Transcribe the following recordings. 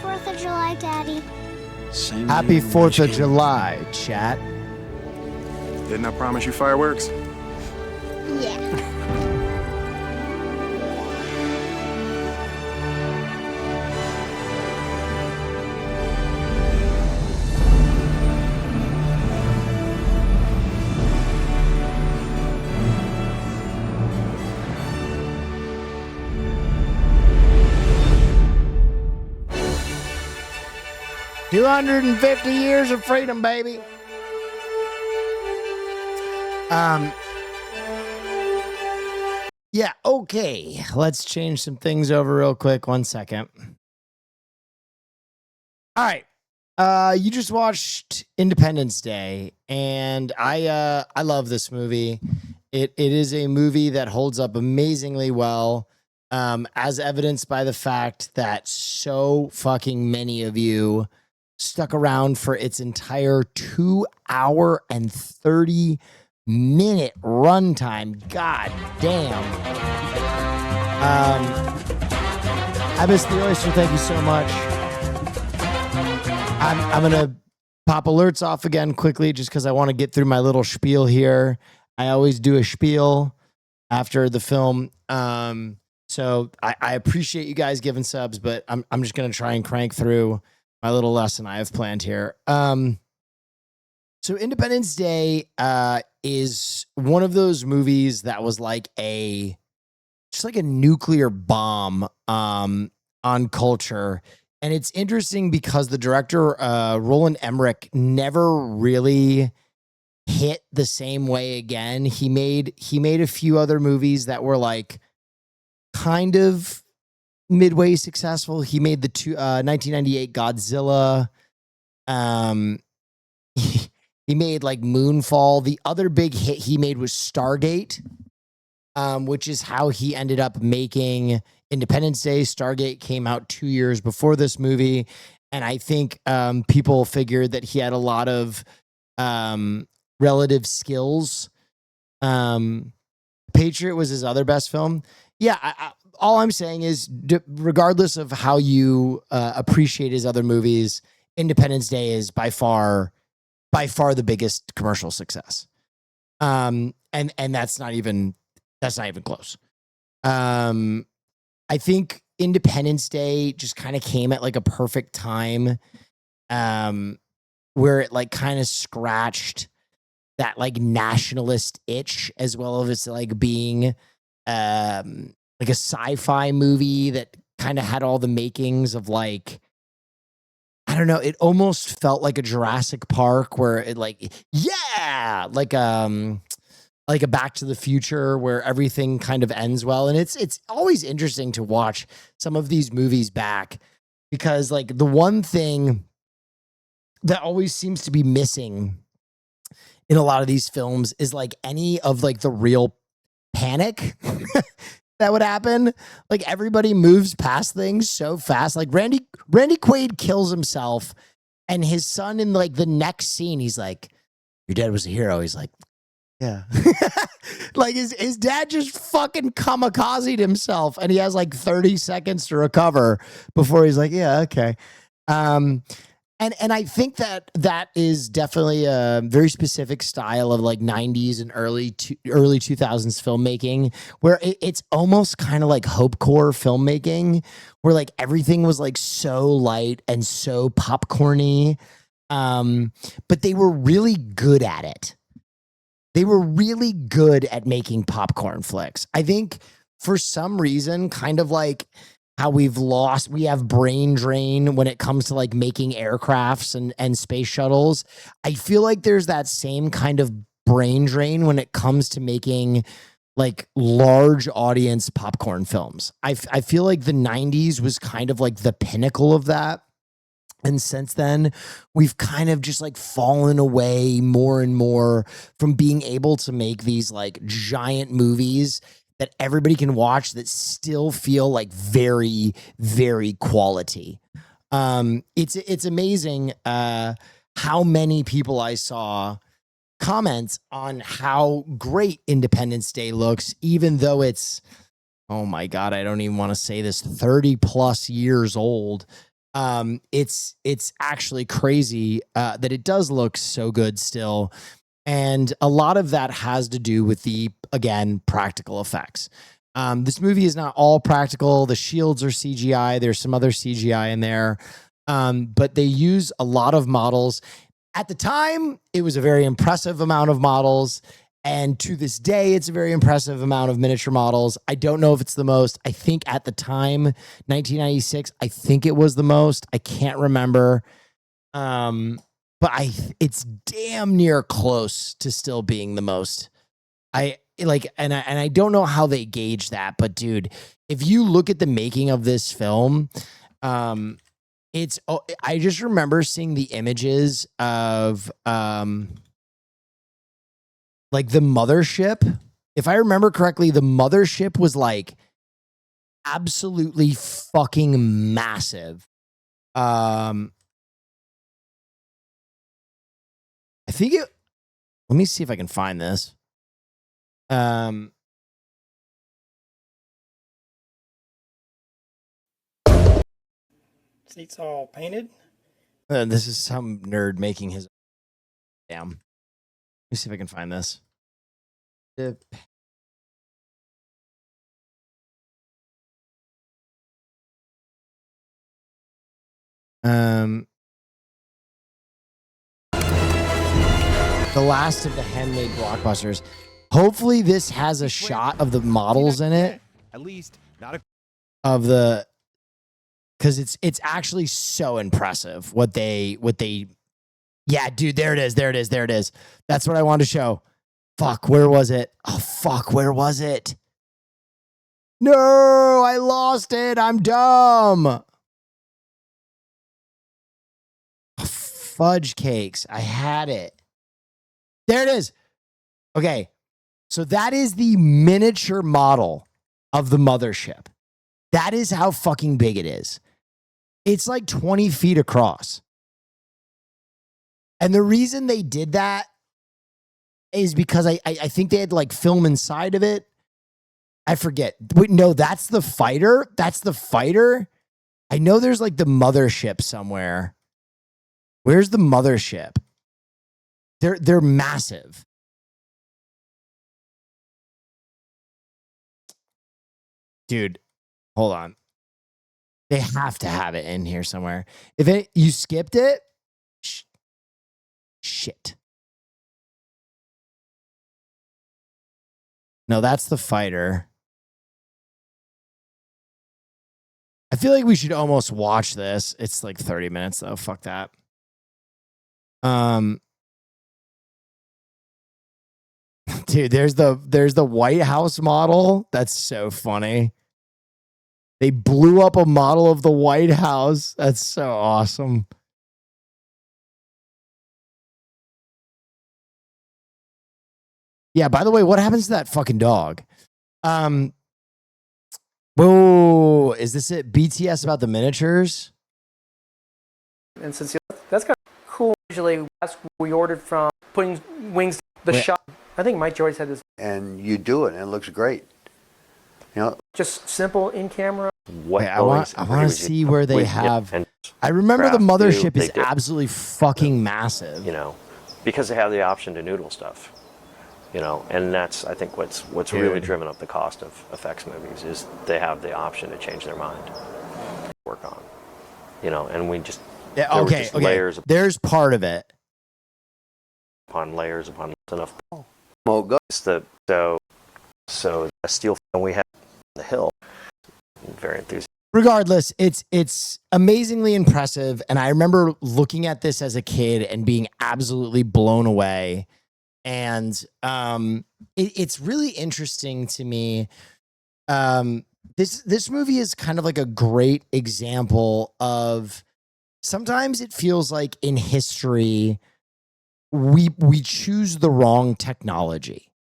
4th of July, Daddy. Same Happy here, 4th of Michigan. July, chat. Didn't I promise you fireworks? Yeah. 250 years of freedom, baby. Yeah, okay. Let's change some things over real quick. 1 second. All right. You just watched Independence Day, and I love this movie. It is a movie that holds up amazingly well, as evidenced by the fact that so fucking many of you stuck around for its entire 2 hour and 30-minute runtime. God damn. I miss the oyster. Thank you so much. I'm gonna pop alerts off again quickly just because I want to get through my little spiel here. I always do a spiel after the film. So I appreciate you guys giving subs, but I'm just gonna try and crank through my little lesson I have planned here. So Independence Day is one of those movies that was like just like a nuclear bomb on culture. And it's interesting because the director, Roland Emmerich, never really hit the same way again. He made a few other movies that were like kind of midway successful. He made the 1998 Godzilla. He made like Moonfall. The other big hit he made was Stargate, which is how he ended up making Independence Day. Stargate came out 2 years before this movie, and I think people figured that he had a lot of relative skills. Patriot was his other best film. Yeah, all I'm saying is, regardless of how you appreciate his other movies, Independence Day is by far the biggest commercial success. And that's not even close. I think Independence Day just kind of came at like a perfect time, where it like kind of scratched that like nationalist itch, as well as like being like a sci-fi movie that kind of had all the makings of like, I don't know, it almost felt like a Jurassic Park where it like, yeah, like a Back to the Future where everything kind of ends well. And it's always interesting to watch some of these movies back, because like the one thing that always seems to be missing in a lot of these films is like any of like the real panic that would happen. Like everybody moves past things so fast. Like Randy Quaid kills himself, and his son in like the next scene, he's like, "Your dad was a hero." He's like, "Yeah." Like his dad just fucking kamikazed himself, and he has like 30 seconds to recover before he's like, "Yeah, okay." And I think that is definitely a very specific style of like 90s and early 2000s filmmaking, where it's almost kind of like hopecore filmmaking, where like everything was like so light and so popcorny, but they were really good at it. They were really good at making popcorn flicks. I think for some reason, kind of like how we have brain drain when it comes to like making aircrafts and space shuttles. I feel like there's that same kind of brain drain when it comes to making like large audience popcorn films. I feel like the 90s was kind of like the pinnacle of that. And since then, we've kind of just like fallen away more and more from being able to make these like giant movies that everybody can watch that still feel like very, very quality. It's amazing how many people I saw comment on how great Independence Day looks, even though it's, oh my God, I don't even want to say this, 30 plus years old. It's actually crazy that it does look so good still. And a lot of that has to do with the, again, practical effects. This movie is not all practical. The shields are CGI. There's some other CGI in there. But they use a lot of models. At the time, it was a very impressive amount of models. And to this day, it's a very impressive amount of miniature models. I don't know if it's the most. I think at the time, 1996, I think it was the most. I can't remember. But it's damn near close to still being the most. I don't know how they gauge that, but dude, if you look at the making of this film, I just remember seeing the images of like the mothership. If I remember correctly, the mothership was like absolutely fucking massive. I think it, let me see if I can find this. Seats all painted. This is some nerd making his. Damn. Let me see if I can find this. The last of the handmade blockbusters. Hopefully this has a shot of the models in it. At least not a Of the, because it's actually so impressive what they yeah, dude, there it is. That's what I wanted to show. Fuck, where was it? Oh fuck, where was it? No, I lost it. I'm dumb. Fudge cakes. I had it. There it is. Okay. So that is the miniature model of the mothership. That is how fucking big it is. It's like 20 feet across. And the reason they did that is because I think they had like film inside of it. I forget. Wait, no, that's the fighter. That's the fighter. I know there's like the mothership somewhere. Where's the mothership? They're massive. Dude, hold on. They have to have it in here somewhere. If you skipped it, shit. No, that's the fighter. I feel like we should almost watch this. It's like 30 minutes though. Fuck that. Dude, there's the White House model. That's so funny. They blew up a model of the White House. That's so awesome. Yeah, by the way, what happens to that fucking dog? Whoa, is this it? BTS about the miniatures? And since that's kind of cool. Usually, that's what we ordered from putting wings. The shot. I think Mike Joyce had this. And you do it, and it looks great. You know, just simple in camera. Wait, I want to see where they have. And I remember the mothership is absolutely fucking massive. You know, because they have the option to noodle stuff. You know, and that's I think what's really driven up the cost of effects movies is they have the option to change their mind, work on. You know, and we just okay. Layers. There's part of it. Upon layers upon enough. Well, go. So a steel film we had on the hill. Very enthusiastic. Regardless, it's amazingly impressive, and I remember looking at this as a kid and being absolutely blown away. And it's really interesting to me. This movie is kind of like a great example of sometimes it feels like in history we choose the wrong technology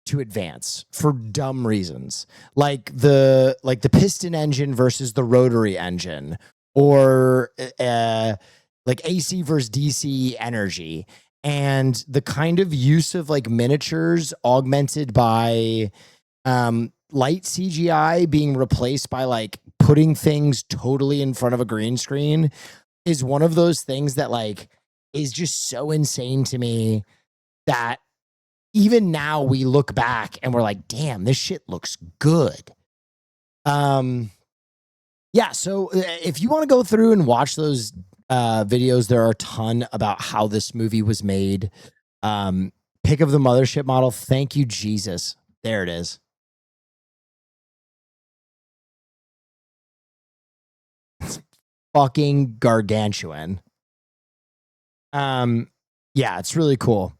to advance for dumb reasons, like the piston engine versus the rotary engine, or like AC versus DC energy, and the kind of use of like miniatures augmented by light CGI being replaced by like putting things totally in front of a green screen is one of those things that like is just so insane to me that even now we look back and we're like, damn, this shit looks good. Yeah, so if you want to go through and watch those videos, there are a ton about how this movie was made. Pick of the mothership model. Thank you, Jesus. There it is. It's fucking gargantuan. Yeah, it's really cool.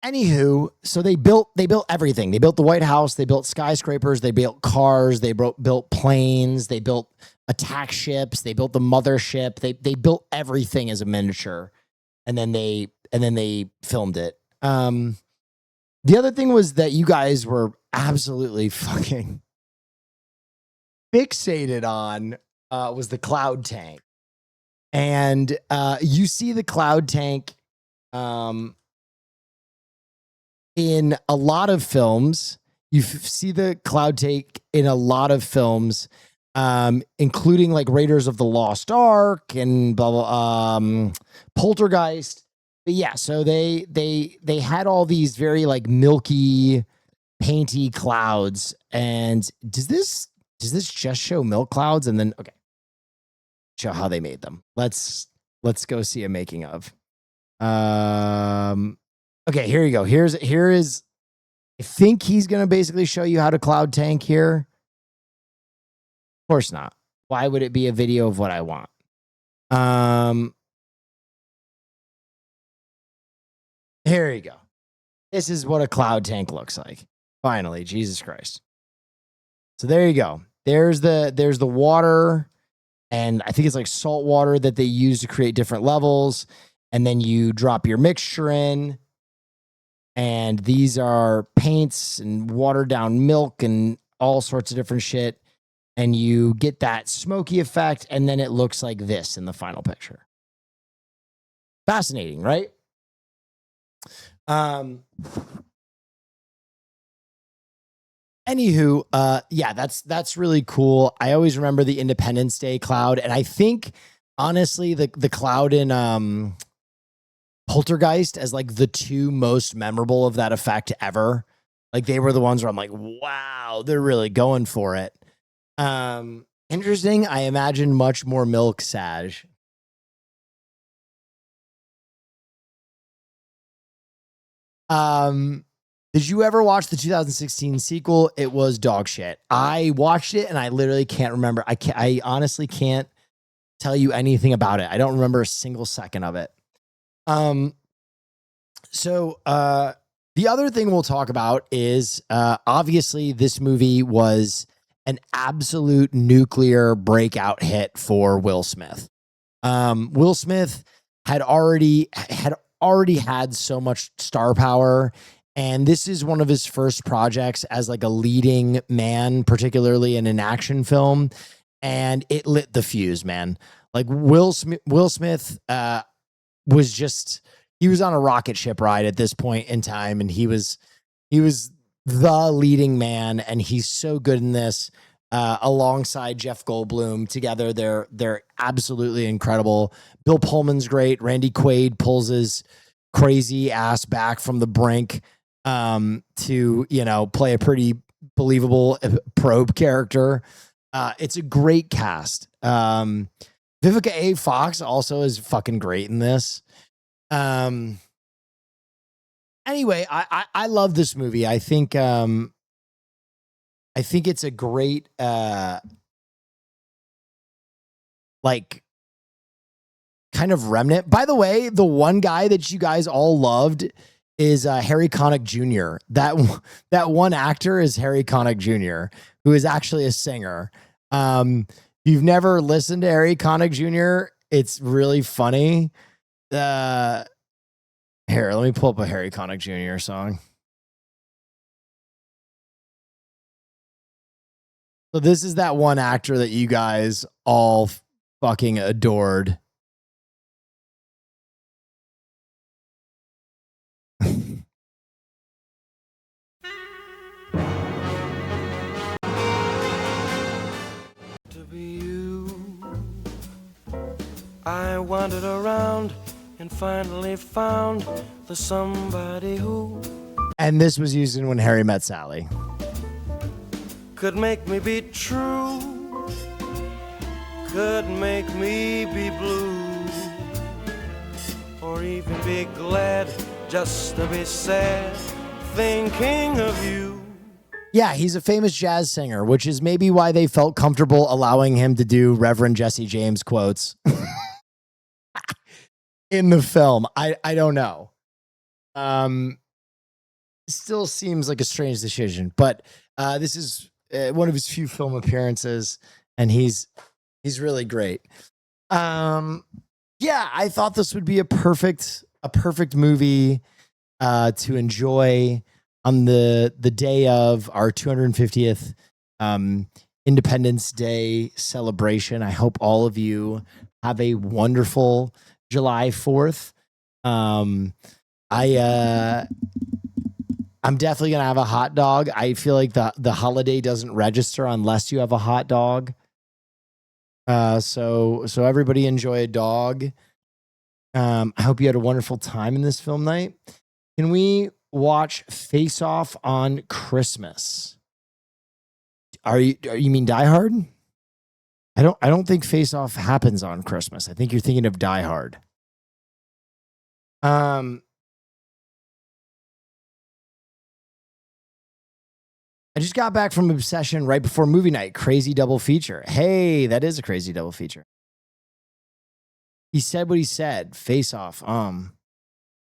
Anywho, so they built everything. They built the White House. They built skyscrapers. They built cars. They built planes. They built attack ships. They built the mothership. They built everything as a miniature, and then they filmed it. The other thing was that you guys were absolutely fucking fixated on was the cloud tank, and you see the cloud tank. In a lot of films, you see the cloud tank in a lot of films, including like Raiders of the Lost Ark and blah, blah, Poltergeist. But yeah, so they had all these very like milky, painty clouds. And does this just show milk clouds? And then okay, show how they made them. Let's go see a making of. Okay, here you go. Here is. I think he's gonna basically show you how to cloud tank here. Of course not. Why would it be a video of what I want? Here you go. This is what a cloud tank looks like. Finally, Jesus Christ. So there you go. There's the water, and I think it's like salt water that they use to create different levels, and then you drop your mixture in. And these are paints and watered down milk and all sorts of different shit. And you get that smoky effect. And then it looks like this in the final picture. Fascinating, right? Anywho, yeah, that's really cool. I always remember the Independence Day cloud. And I think, honestly, the cloud in Poltergeist as like the two most memorable of that effect ever. Like they were the ones where I'm like, wow, they're really going for it. Interesting. I imagine much more milk, Saj. Did you ever watch the 2016 sequel? It was dog shit. I watched it and I literally can't remember. I honestly can't tell you anything about it. I don't remember a single second of it. So the other thing we'll talk about is obviously this movie was an absolute nuclear breakout hit for Will Smith. Will Smith had already had so much star power, and this is one of his first projects as like a leading man, particularly in an action film, and it lit the fuse, man. Like Will Smith was just, he was on a rocket ship ride at this point in time, and he was the leading man, and he's so good in this. Alongside Jeff Goldblum together, they're absolutely incredible. Bill Pullman's great. Randy Quaid pulls his crazy ass back from the brink to play a pretty believable probe character. It's a great cast. Vivica A. Fox also is fucking great in this. Anyway, I love this movie. I think it's a great like kind of remnant. By the way, the one guy that you guys all loved is Harry Connick Jr. That one actor is Harry Connick Jr., who is actually a singer. You've never listened to Harry Connick Jr., it's really funny. Here, let me pull up a Harry Connick Jr. song. So this is that one actor that you guys all fucking adored. I wandered around and finally found the somebody who And this was used in When Harry Met Sally. could make me be true, could make me be blue, or even be glad just to be sad, thinking of you. Yeah, he's a famous jazz singer, which is maybe why they felt comfortable allowing him to do Reverend Jesse James quotes in the film. I don't know. Still seems like a strange decision, but this is one of his few film appearances, and he's really great. Yeah, I thought this would be a perfect movie to enjoy on the day of our 250th Independence Day celebration. I hope all of you have a wonderful July 4th. I'm definitely gonna have a hot dog. I feel like the holiday doesn't register unless you have a hot dog. So everybody enjoy a dog. I hope you had a wonderful time in this film night. Can we watch Face Off on Christmas? You mean Die Hard? I don't think Face Off happens on Christmas. I think you're thinking of Die Hard. I just got back from Obsession right before movie night. Crazy double feature. Hey, that is a crazy double feature. He said what he said. Face Off.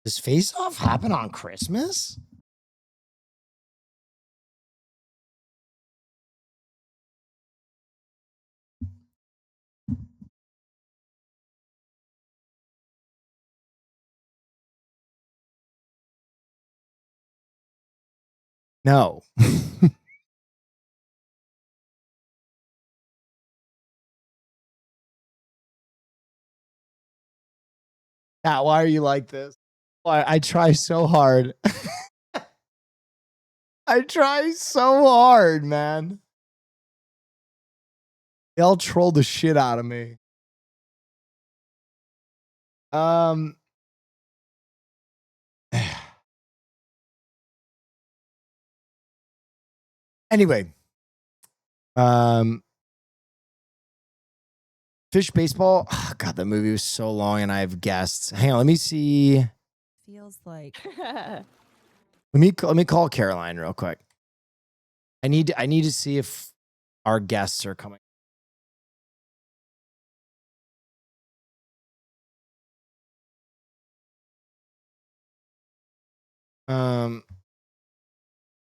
Does Face Off happen on Christmas? No. Pat, why are you like this? I try so hard. I try so hard, man. Y'all trolled the shit out of me. Anyway, Fish Baseball. Oh, God, that movie was so long, and I have guests. Hang on, let me see. Feels like Let me call Caroline real quick. I need to see if our guests are coming.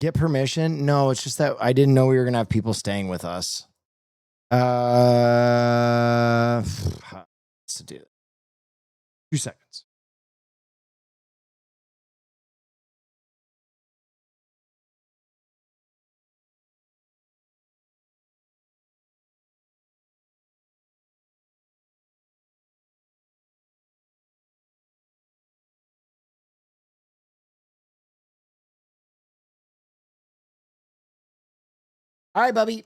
Get permission? No, it's just that I didn't know we were gonna have people staying with us. To do it. 2 seconds. All right, Bubby.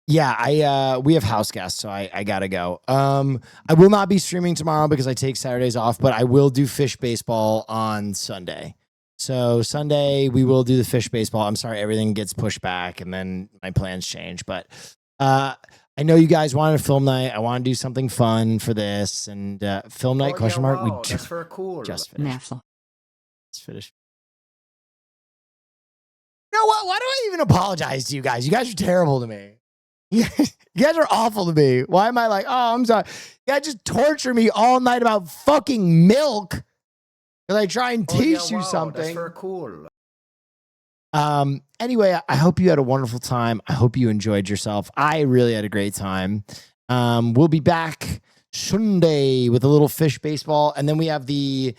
Yeah, we have house guests, so I gotta go. I will not be streaming tomorrow because I take Saturdays off, but I will do Fish Baseball on Sunday. So Sunday we will do the Fish Baseball. I'm sorry, everything gets pushed back and then my plans change, but I know you guys wanted a film night. I want to do something fun for this, and film night ? We That's for cool. just finished. Let's finish. You know what? Why do I even apologize to you guys? You guys are terrible to me. You guys are awful to me. Why am I like, oh, I'm sorry. You guys just torture me all night about fucking milk because I try and teach you something. That's for cool. Anyway, I hope you had a wonderful time. I hope you enjoyed yourself. I really had a great time. We'll be back Sunday with a little Fish Baseball, and then we have the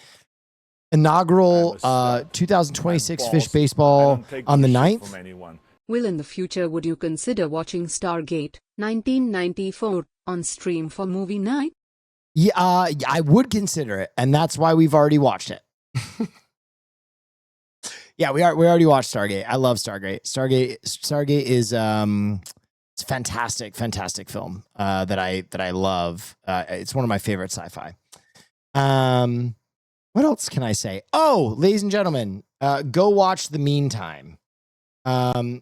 inaugural 2026 Fish Baseball on the 9th. Will in the future would you consider watching Stargate 1994 on stream for movie night? Yeah, I would consider it, and that's why we've already watched it. Yeah, we already watched Stargate. I love Stargate. Stargate is it's a fantastic film that I love. It's one of my favorite sci-fi. What else can I say? Oh, ladies and gentlemen, go watch The Meantime. The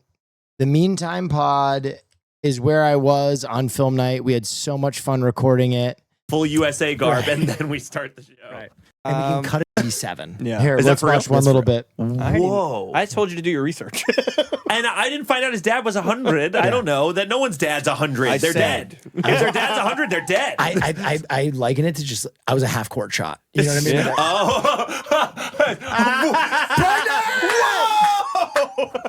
Meantime pod is where I was on film night. We had so much fun recording it. Full USA garb, and then we start the show. Right. And we can cut it to 7. Yeah. Here, Is that let's for real? watch one That's little for real. bit. Whoa. I told you to do your research. And I didn't find out his dad was 100. I don't know that no one's dad's 100. I They're said. dead. If their dad's 100, they're dead. I liken it to just, I was a half court shot. You know what I mean? Yeah. Oh.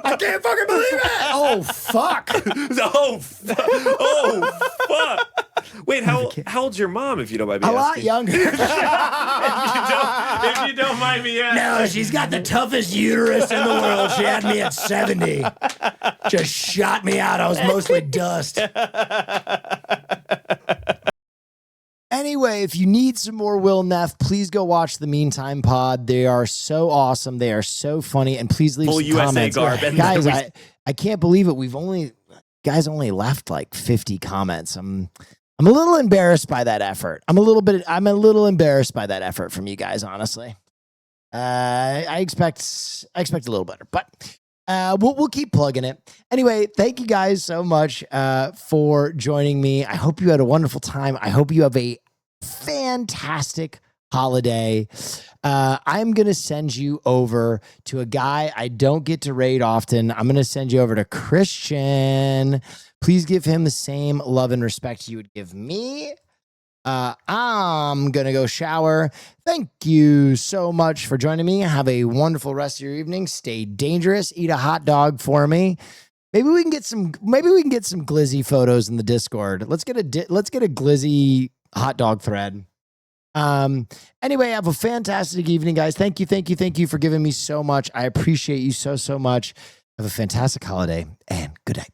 I can't fucking believe it. Oh, fuck. Oh, fuck. Wait, how old's your mom, if you don't mind me A lot asking? younger. If you don't mind me asking. No, she's got the toughest uterus in the world. She had me at 70. Just shot me out. I was mostly dust. Anyway, if you need some more Will Neff, please go watch The Meantime pod. They are so awesome. They are so funny. And please leave Full some USA comments. garb. And Guys, then I can't believe it. Guys only left like 50 comments. I'm a little embarrassed by that effort. I'm a little embarrassed by that effort from you guys, honestly. I expect a little better, but we'll keep plugging it. Anyway, thank you guys so much for joining me. I hope you had a wonderful time. I hope you have a fantastic holiday. I'm going to send you over to a guy I don't get to raid often. I'm going to send you over to Christian. Please give him the same love and respect you would give me. I'm going to go shower. Thank you so much for joining me. Have a wonderful rest of your evening. Stay dangerous. Eat a hot dog for me. Maybe we can get some glizzy photos in the Discord. Let's get a glizzy hot dog thread. Anyway, have a fantastic evening, guys. Thank you for giving me so much. I appreciate you so much. Have a fantastic holiday and good night.